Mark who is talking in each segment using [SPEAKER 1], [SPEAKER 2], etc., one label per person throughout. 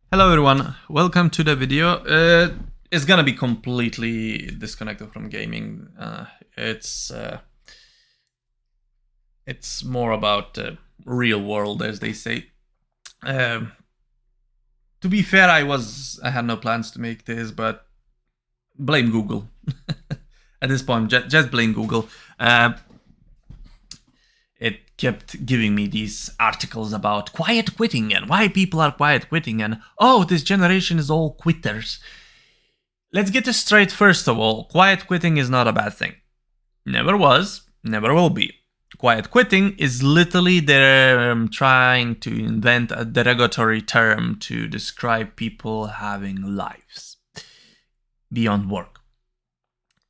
[SPEAKER 1] Hello everyone, welcome to the video. It's gonna be completely disconnected from gaming. It's more about the real world, as they say. Um, to be fair, I had no plans to make this, but blame Google. At this point, just blame Google. It kept giving me these articles about quiet quitting and why people are quiet quitting and oh, this generation is all quitters. Let's get this straight first of all. Quiet quitting is not a bad thing. Never was, never will be. Quiet quitting is literally them trying to invent a derogatory term to describe people having lives beyond work.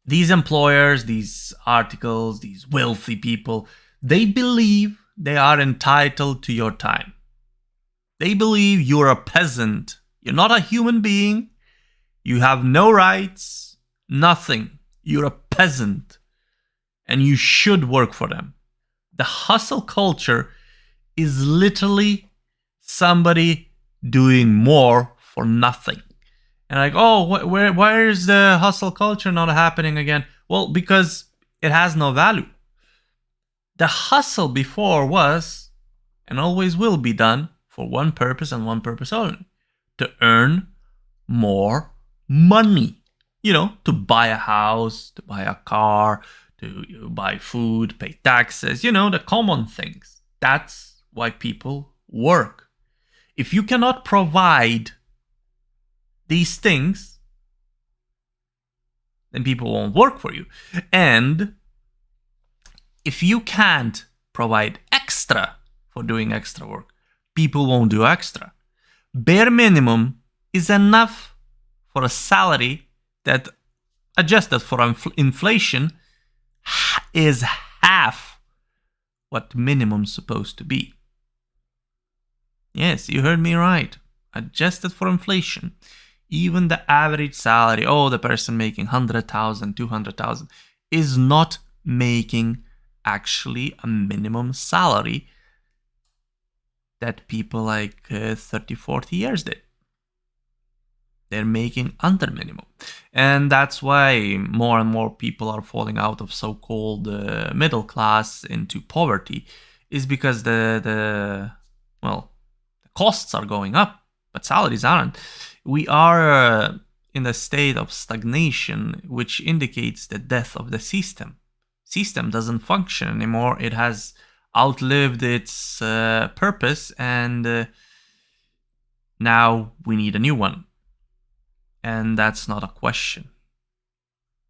[SPEAKER 1] These employers, these articles, these wealthy people, they believe they are entitled to your time. They believe you're a peasant. You're not a human being. You have no rights, nothing. You're a peasant. And you should work for them. The hustle culture is literally somebody doing more for nothing. And like, oh, where is the hustle culture not happening again? Well, because it has no value. The hustle before was, and always will be done, for one purpose and one purpose only. To earn more money. You know, to buy a house, to buy a car, to buy food, pay taxes, you know, the common things. That's why people work. If you cannot provide these things, then people won't work for you. And if you can't provide extra for doing extra work, people won't do extra. Bare minimum is enough for a salary that, adjusted for inflation, is half what minimum's supposed to be. Yes, you heard me right. Adjusted for inflation, even the average salary, the person making 100,000, 200,000, is not making actually a minimum salary that people like 30, 40 years did. They're making under minimum. And that's why more and more people are falling out of so-called middle class into poverty, is because the costs are going up, but salaries aren't. We are in a state of stagnation, which indicates the death of the system. System doesn't function anymore. It has outlived its purpose, and now we need a new one. And that's not a question.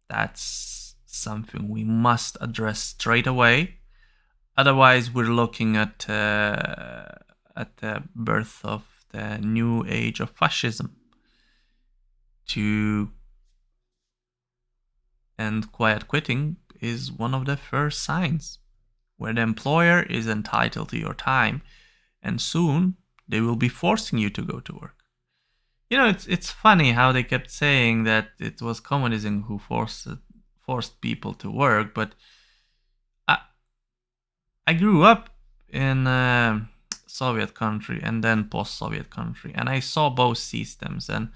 [SPEAKER 1] That's something we must address straight away. Otherwise, we're looking at the birth of the new age of fascism. And quiet quitting is one of the first signs, where the employer is entitled to your time, and soon they will be forcing you to go to work. You know, it's funny how they kept saying that it was communism who forced people to work, but I grew up in Soviet country and then post-Soviet country, and I saw both systems. And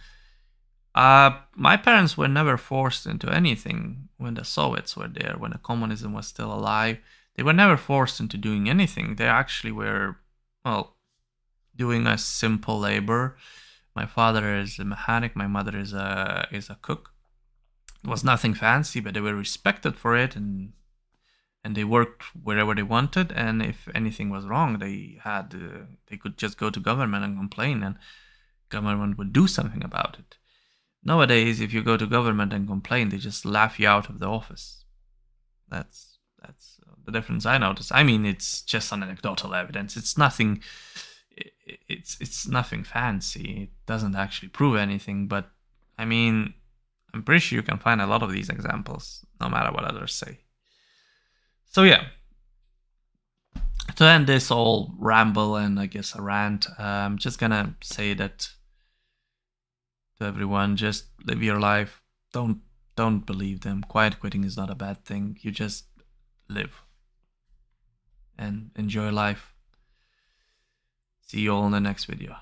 [SPEAKER 1] my parents were never forced into anything when the Soviets were there, when the communism was still alive. They were never forced into doing anything. They actually were, doing a simple labor. My father is a mechanic. My mother is a cook. It was nothing fancy, but they were respected for it, and they worked wherever they wanted. And if anything was wrong, they could just go to government and complain, and government would do something about it. Nowadays, if you go to government and complain, they just laugh you out of the office. That's the difference I notice. I mean, it's just an anecdotal evidence. It's nothing. It's nothing fancy. It doesn't actually prove anything. But I mean, I'm pretty sure you can find a lot of these examples, no matter what others say. So yeah, to end this whole ramble and I guess a rant, I'm just gonna say that to everyone: just live your life. Don't believe them. Quiet quitting is not a bad thing. You just live and enjoy life. See you all in the next video.